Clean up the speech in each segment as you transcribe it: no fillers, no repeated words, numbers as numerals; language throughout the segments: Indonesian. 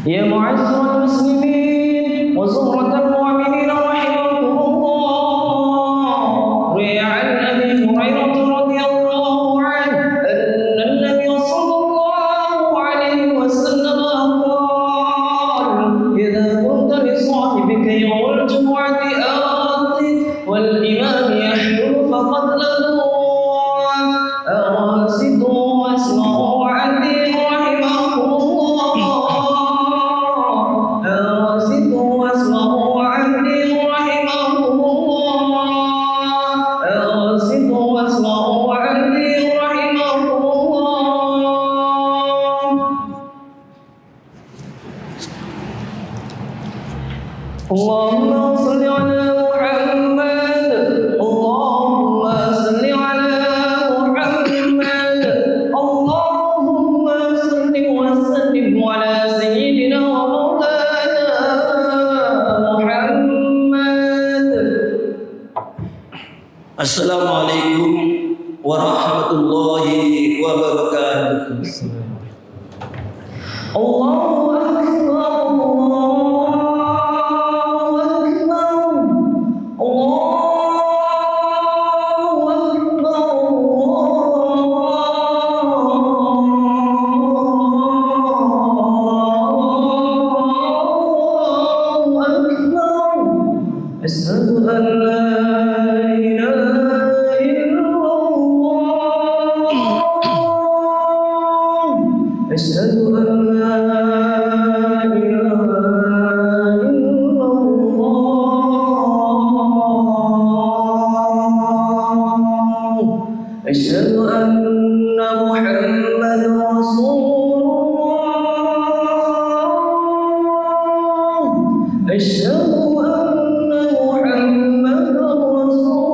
يا معشر المسلمين وزمرة المؤمنين رحمكم الله، روي عن أبي هريرة رضي الله عنه أن النبي صلى الله عليه وسلم قال: إذا كنت لصاحبك يوم الجمعة آتت والإمام يحضر فقد لدوا أراسطوا واسمعوا عني رحمكم الله، أراسطوا واسمعوا عني رحمكم الله، أراسطوا واسمعوا عني رحمكم الله. اللهم صل على محمد، اللهم صل على محمد، اللهم صل وسلم على سيدنا ومولانا محمد. Assalamualaikum warahmatullahi wabarakatuh. Allahu Akbar, Allahu Akbar, Allahu Akbar, Allahu Akbar. Asyhadu an la ilaha illallah, asyhadu an la ilaha illallah, asyhadu anna Muhammadan Rasulullah, asyhadu anna Muhammadan Rasulullah.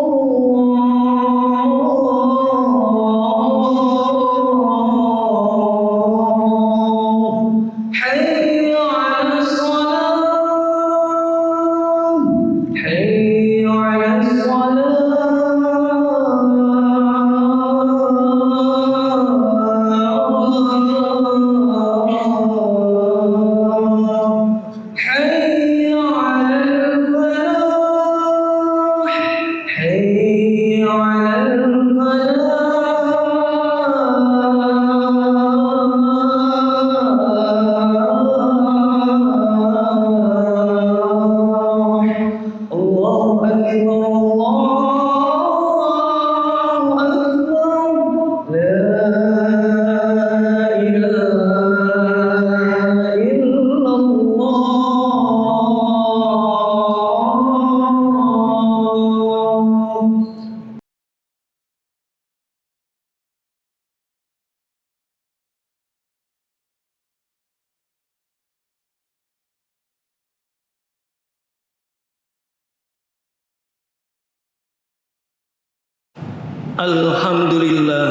Hayya 'alas salam, hayya 'alas salam, hayya 'alal falah, hayya 'alal falah. Allahu Akbar, Allahu Akbar, la ilaha illallah. Alhamdulillah,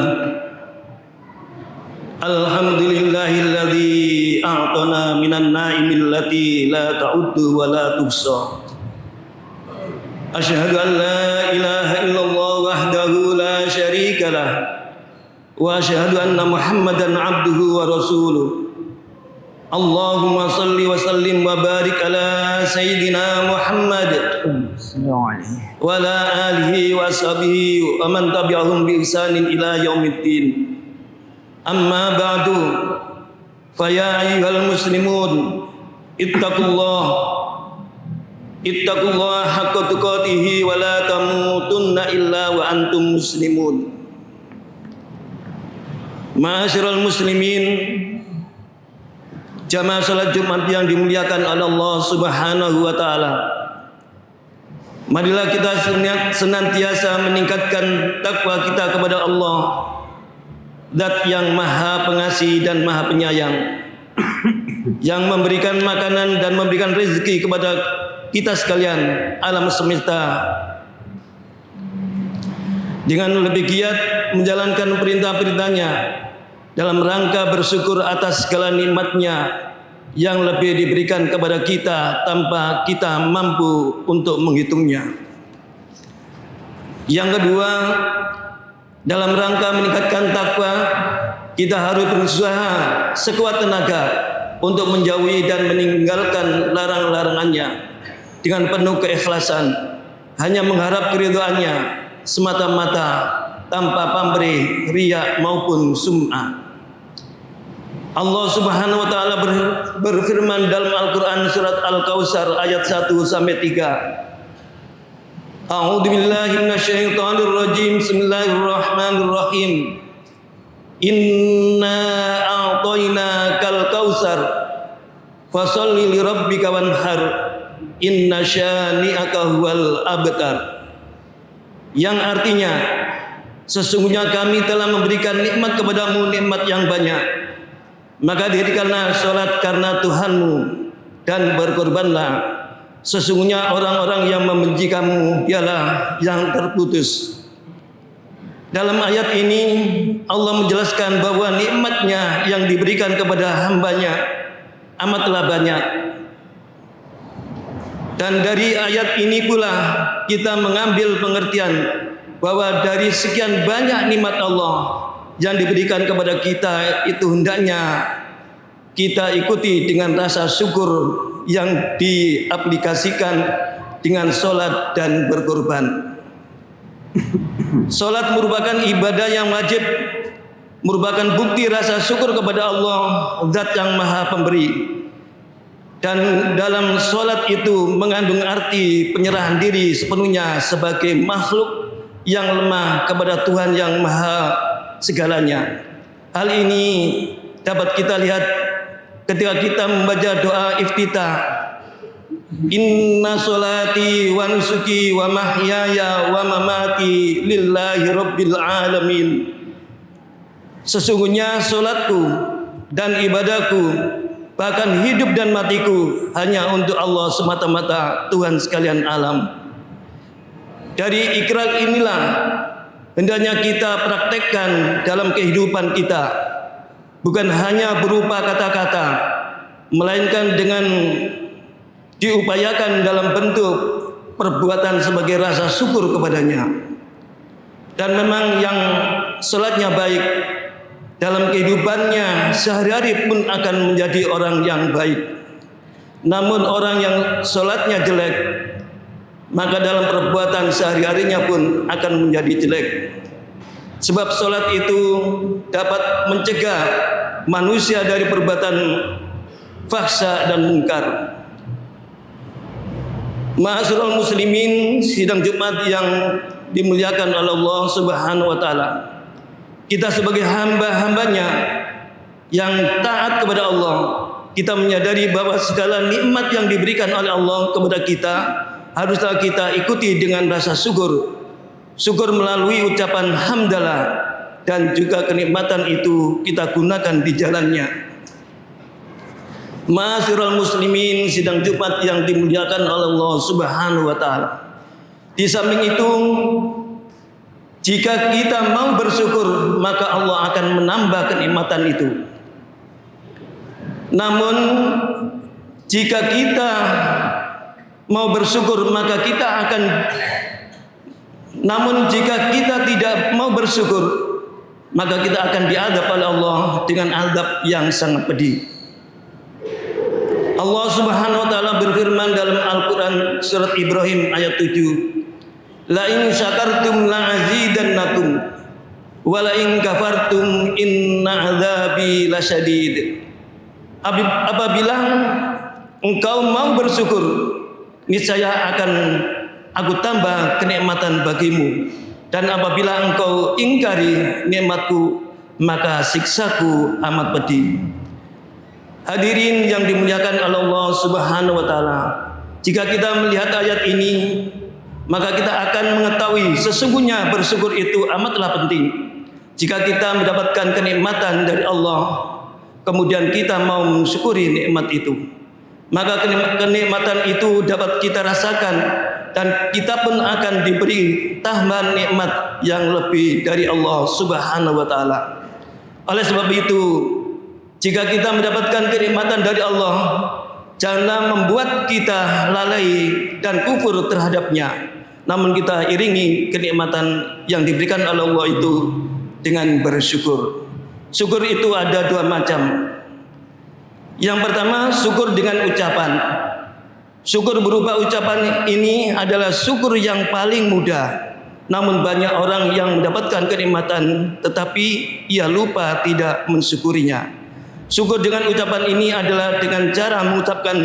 alhamdulillahilladzi a'tana minan na'imil lati la ta'uddu wa la tuhsa. Asyhadu an la ilaha illallah wahdahu la syarika lah, wa asyhadu anna Muhammadan abduhu wa rasuluh. Allahumma salli wa sallim wa barik ala sayyidina Muhammad wa ala alihi wa ashabihi wa man tabi'ahum bi ihsanin ila yaumiddin. Amma ba'du, fa ya ayyuhal muslimun ittaqullaha haqqa tuqatih wa la tamutunna illa wa antum muslimun. Ma'asyiral muslimin, jamaah salat Jumat yang dimuliakan oleh Allah Subhanahu wa taala. Marilah kita senantiasa meningkatkan takwa kita kepada Allah, Zat yang Maha Pengasih dan Maha Penyayang, yang memberikan makanan dan memberikan rezeki kepada kita sekalian alam semesta, dengan lebih giat menjalankan perintah-perintahnya dalam rangka bersyukur atas segala nikmatnya yang lebih diberikan kepada kita tanpa kita mampu untuk menghitungnya. Yang kedua, dalam rangka meningkatkan takwa, kita harus berusaha sekuat tenaga untuk menjauhi dan meninggalkan larang-larangannya dengan penuh keikhlasan, hanya mengharap keridhaannya semata-mata tanpa pamrih, riya maupun sum'ah. Allah Subhanahu wa taala berfirman dalam Al-Qur'an surat Al-Kautsar ayat 1 sampai 3. A'udzu billahi minasyaitonir rajim. Bismillahirrahmanirrahim. Inna a'tainakal kautsar fasholli lirabbika wanhar inna syani'aka huwal abtar. Yang artinya, sesungguhnya kami telah memberikan nikmat kepadamu, nikmat yang banyak. Maka dirikanlah sholat karena Tuhanmu dan berkorbanlah. Sesungguhnya orang-orang yang membenci kamu dialah yang terputus. Dalam ayat ini Allah menjelaskan bahwa nikmatnya yang diberikan kepada hambanya amatlah banyak. Dan dari ayat ini pula kita mengambil pengertian bahwa dari sekian banyak nikmat Allah yang diberikan kepada kita itu hendaknya kita ikuti dengan rasa syukur yang diaplikasikan dengan sholat dan berkorban. Sholat merupakan ibadah yang wajib, merupakan bukti rasa syukur kepada Allah, Zat yang Maha Pemberi. Dan dalam sholat itu mengandung arti penyerahan diri sepenuhnya sebagai makhluk yang lemah kepada Tuhan yang Maha segalanya. Hal ini dapat kita lihat ketika kita membaca doa iftitah. Inna sholati wa nusuki wa mahyaya wa mamati lillahi rabbil alamin. Sesungguhnya sholatku dan ibadahku, bahkan hidup dan matiku hanya untuk Allah semata-mata, Tuhan sekalian alam. Dari ikrar inilah hendaknya kita praktekkan dalam kehidupan kita, bukan hanya berupa kata-kata, melainkan dengan diupayakan dalam bentuk perbuatan sebagai rasa syukur kepadanya. Dan memang yang sholatnya baik dalam kehidupannya sehari-hari pun akan menjadi orang yang baik. Namun orang yang sholatnya jelek, maka dalam perbuatan sehari-harinya pun akan menjadi jelek. Sebab sholat itu dapat mencegah manusia dari perbuatan fahsya dan mungkar. Ma'asyiral muslimin, sidang Jumat yang dimuliakan oleh Allah Subhanahu wa taala. Kita sebagai hamba-hambanya yang taat kepada Allah, kita menyadari bahwa segala nikmat yang diberikan oleh Allah kepada kita haruslah kita ikuti dengan rasa syukur. Syukur melalui ucapan hamdalah, dan juga kenikmatan itu kita gunakan di jalannya. Ma'asyiral muslimin, sidang Jumat yang dimuliakan oleh Allah Subhanahu wa taala. Di samping itu, jika kita mau bersyukur, maka Allah akan menambah kenikmatan itu. Namun jika kita mau bersyukur, maka kita akan jika kita tidak mau bersyukur, maka kita akan diadab oleh Allah dengan azab yang sangat pedih. Allah Subhanahu wa taala berfirman dalam Al-Qur'an surat Ibrahim ayat 7. La in syakartum la azidannakum wa la in kafartum inna adzabi lasyadid. Apabila engkau mau bersyukur, niscaya akan aku tambah kenikmatan bagimu, dan apabila engkau ingkari nikmatku, maka siksaku amat pedih. Hadirin yang dimuliakan oleh Allah Subhanahu wa taala, jika kita melihat ayat ini, maka kita akan mengetahui sesungguhnya bersyukur itu amatlah penting. Jika kita mendapatkan kenikmatan dari Allah, kemudian kita mau mensyukuri nikmat itu, maka kenikmatan itu dapat kita rasakan, dan kita pun akan diberi tambahan nikmat yang lebih dari Allah Subhanahu wa taala. Oleh sebab itu, jika kita mendapatkan kenikmatan dari Allah, janganlah membuat kita lalai dan kufur terhadapnya. Namun kita iringi kenikmatan yang diberikan oleh Allah itu dengan bersyukur. Syukur itu ada dua macam. Yang pertama, syukur dengan ucapan. Syukur berupa ucapan ini adalah syukur yang paling mudah. Namun banyak orang yang mendapatkan kenikmatan tetapi ia lupa tidak mensyukurinya. Syukur dengan ucapan ini adalah dengan cara mengucapkan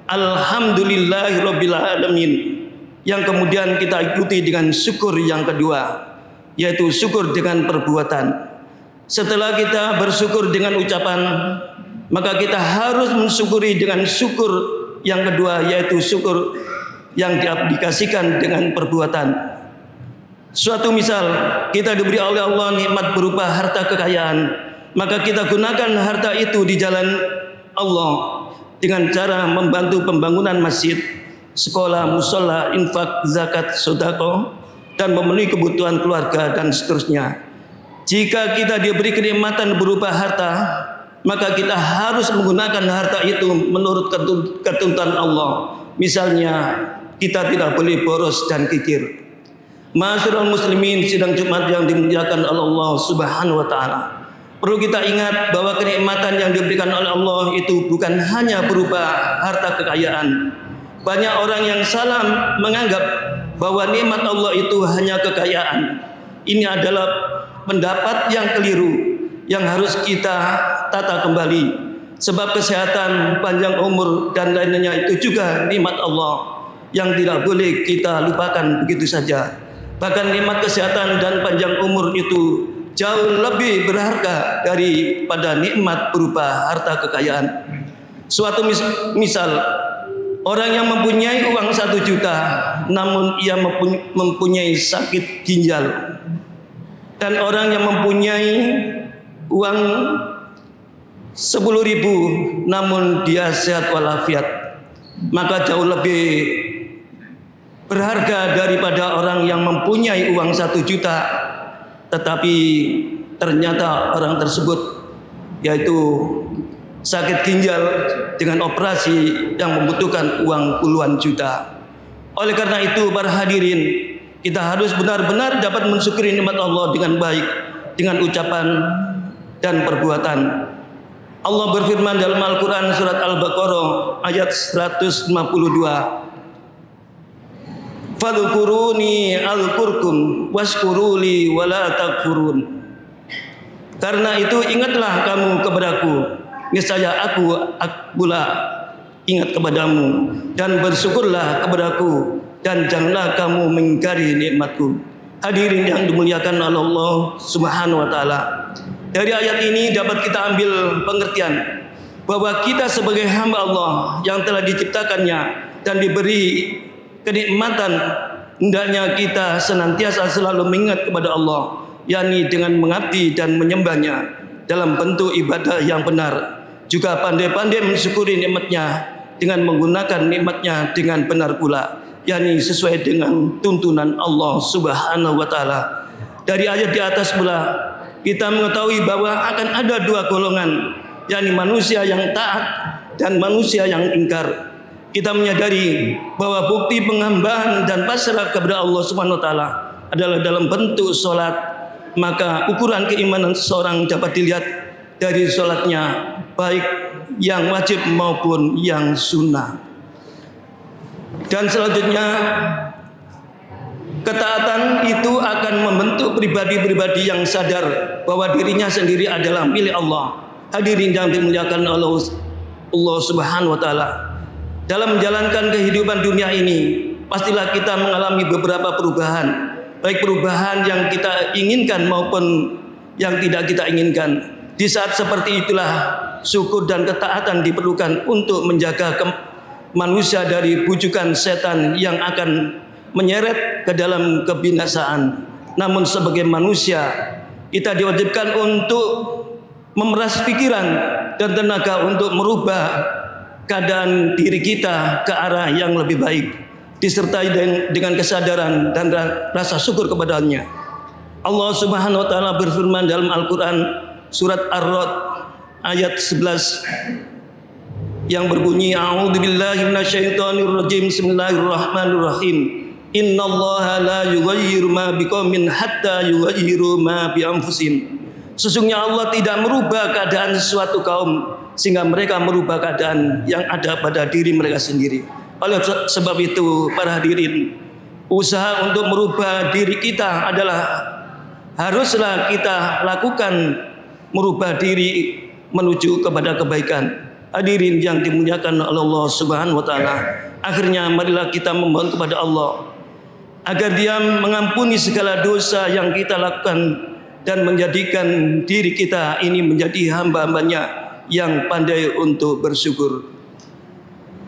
Alhamdulillahirabbil alamin, yang kemudian kita ikuti dengan syukur yang kedua, yaitu syukur dengan perbuatan. Setelah kita bersyukur dengan ucapan, maka kita harus mensyukuri dengan syukur yang kedua, yaitu syukur yang diaplikasikan dengan perbuatan. Suatu misal, kita diberi oleh Allah nikmat berupa harta kekayaan, maka kita gunakan harta itu di jalan Allah dengan cara membantu pembangunan masjid, sekolah, musola, infak, zakat, sedekah, dan memenuhi kebutuhan keluarga dan seterusnya. Jika kita diberi kenikmatan berupa harta, maka kita harus menggunakan harta itu menurut ketentuan Allah. Misalnya, kita tidak boleh boros dan kikir. Ma'asyiral muslimin, sidang Jumat yang dimuliakan oleh Allah Subhanahu wa taala. Perlu kita ingat bahwa kenikmatan yang diberikan oleh Allah itu bukan hanya berupa harta kekayaan. Banyak orang yang salah menganggap bahwa nikmat Allah itu hanya kekayaan. Ini adalah pendapat yang keliru yang harus kita tata kembali. Sebab kesehatan, panjang umur, dan lainnya itu juga nikmat Allah yang tidak boleh kita lupakan begitu saja. Bahkan nikmat kesehatan dan panjang umur itu jauh lebih berharga daripada nikmat berupa harta kekayaan. Suatu misal, orang yang mempunyai uang 1 juta namun ia mempunyai sakit ginjal, dan orang yang mempunyai uang 10.000 namun dia sehat walafiat, maka jauh lebih berharga daripada orang yang mempunyai uang 1 juta tetapi ternyata orang tersebut yaitu sakit ginjal dengan operasi yang membutuhkan uang puluhan juta. Oleh karena itu, para hadirin, kita harus benar-benar dapat mensyukuri nikmat Allah dengan baik, dengan ucapan dan perbuatan. Allah berfirman dalam Al-Quran surat Al-Baqarah ayat 152. Fadhkuruni alkurkum washkuruli wala takfurun. Karena itu ingatlah kamu kepadaku, niscaya aku pula ingat kepadamu, dan bersyukurlah kepadaku, dan janganlah kamu mengingkari nikmatku. Hadirin yang dimuliakan oleh Allah Subhanahu wa taala. Dari ayat ini dapat kita ambil pengertian bahwa kita sebagai hamba Allah yang telah diciptakannya dan diberi kenikmatan, hendaknya kita senantiasa selalu mengingat kepada Allah, yakni dengan mengabdi dan menyembahnya dalam bentuk ibadah yang benar, juga pandai-pandai mensyukuri nikmatnya dengan menggunakan nikmatnya dengan benar pula, yakni sesuai dengan tuntunan Allah Subhanahu wa taala. Dari ayat di atas pula kita mengetahui bahwa akan ada 2 golongan, yakni manusia yang taat dan manusia yang ingkar. Kita menyadari bahwa bukti penghambaan dan pasrah kepada Allah Subhanahu wa taala adalah dalam bentuk salat, maka ukuran keimanan seseorang dapat dilihat dari salatnya, baik yang wajib maupun yang sunnah. Dan selanjutnya, ketaatan itu akan membentuk pribadi-pribadi yang sadar bahwa dirinya sendiri adalah milik Allah. Hadirin yang dimuliakan Allah Subhanahu wa taala. Dalam menjalankan kehidupan dunia ini, pastilah kita mengalami beberapa perubahan, baik perubahan yang kita inginkan maupun yang tidak kita inginkan. Di saat seperti itulah syukur dan ketaatan diperlukan untuk menjaga manusia dari bujukan setan yang akan menyeret ke dalam kebinasaan. Namun sebagai manusia, kita diwajibkan untuk memeras pikiran dan tenaga untuk merubah keadaan diri kita ke arah yang lebih baik, disertai dengan kesadaran dan rasa syukur kepadanya. Allah Subhanahu wa taala berfirman dalam Al-Quran surat Ar-Ra'd ayat 11 yang berbunyi, A'udzubillahi minasyaitonirrajim, Bismillahirrahmanirrahim. Innallaha la yughayyiru ma biqaumin hatta yughayyiru ma bi anfusihim. Sesungguhnya Allah tidak merubah keadaan suatu kaum sehingga mereka merubah keadaan yang ada pada diri mereka sendiri. Oleh sebab itu para hadirin, usaha untuk merubah diri kita adalah haruslah kita lakukan, merubah diri menuju kepada kebaikan. Hadirin yang dimuliakan oleh Allah Subhanahu wa taala, akhirnya marilah kita memohon kepada Allah agar Dia mengampuni segala dosa yang kita lakukan dan menjadikan diri kita ini menjadi hamba-hambanya yang pandai untuk bersyukur.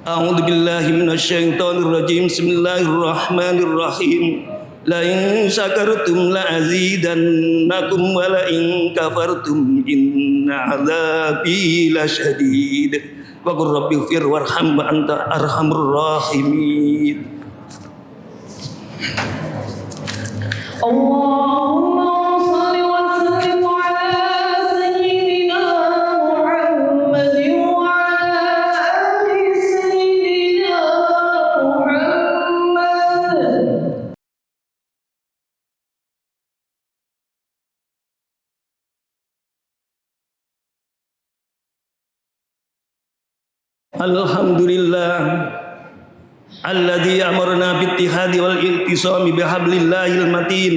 A'udzubillahi minasyaitonirrajim. Bismillahirrahmanirrahim. La in syakartum la azidannakum wa la in kafartum inna 'adzabi lasyadid. Wa qur rabbighfir warham wa anta arhamur rahimin. Allahumma shalli wa sallim ala sayyidina Muhammadin wa ala ali sayyidina Muhammad. Alhamdulillah alladzi amarna bittihadi wal i'tisami bihablillahil matin.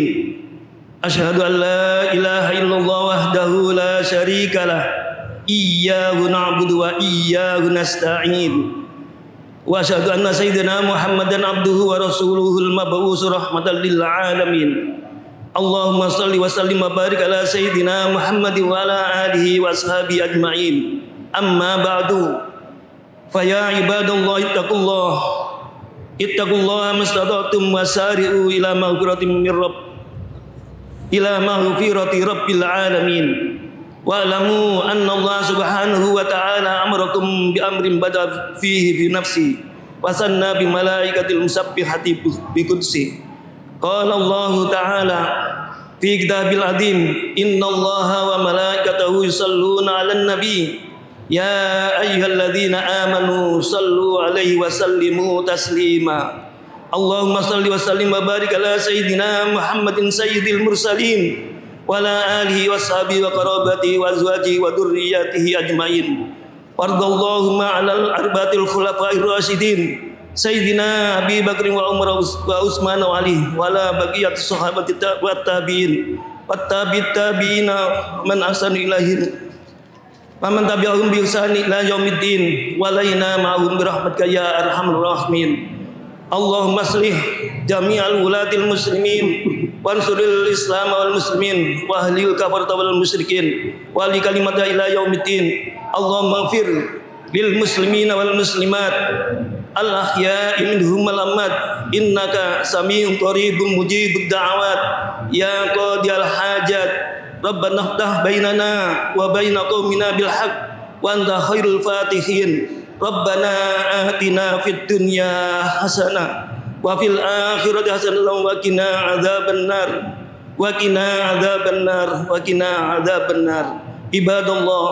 Asyhadu an la ilaha illallah wahdahu la syarikalah. Iyyahu na'budu wa iyyahu nasta'in. Wa asyhadu anna sayyidina Muhammadan abduhu wa rasuluhul mab'uts rahmatan lil alamin. Allahumma shalli wa sallim wa barik ala sayyidina Muhammadin wa ala alihi wa ashabihi ajma'in. Amma ba'du. Faya ibadallah ittaqullaha mastata'tum wasari'u ila maghfiratin min rabbil alamin. Wa'lamu anna Allah subhanahu wa ta'ala amarakum bi amrin bada fihi fi nafsi wa sanna bi malaikatil musabbihati bi qudsi. Qala Allah ta'ala fi kitabil azim, innallaha wa malaikatahu yusalluna 'alan nabi. Ya ayyuhalladzina amanu sallu alaihi wa sallimu taslima. Allahumma salli wa sallim wa barik ala sayyidina Muhammadin sayyidil mursalin wa ala alihi wa sahbihi wa qarabatihi wa azwajihi wa dzurriyyatihi ajmain. Wardallahumma 'alal arba'atil khulafa'ir rasyidin sayyidina Abi Bakr wa Umar wa Utsman wa Ali wa ala baqiyatis sahabati wa tabi'in wat tabi'ina man ahsana ilaihi Paman tabi'ahum bi ihsani ila yaumiddin walaina ma'hum bi rahmatika ya arhamar rahimin. Allahumma aslih jami'al wulatil muslimin wansuril islam wal muslimin wa ahlil kafarata wal musyrikin wa li kalimata ila yaumiddin. Allahumma ighfir lil muslimina wal muslimat al ahya'i minhum wal amwat innaka sami'un qaribun mujibud da'awat ya qadiyal hajat. Rabbana iftah bainana wa baina qaumina bil haqq wa anta khairul fatihin. Rabbana atina fid dunya hasanah wa fil akhirati hasanah wa qina adzabannar wa qina adzabannar wa qina adzabannar. Ibadallah,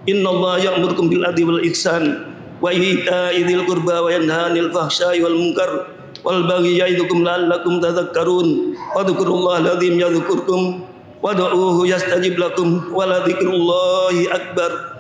innallaha ya'murukum bil adli wal ihsan wa ita'i dzil qurba wa yanha 'anil fahsya'i wal munkar wal baghi ya'idukum la'allakum tadhakkarun. Wadhkurullaha adzim yadhkurkum wad'uuhu yastajib lakum wa la dzikrullahi akbar.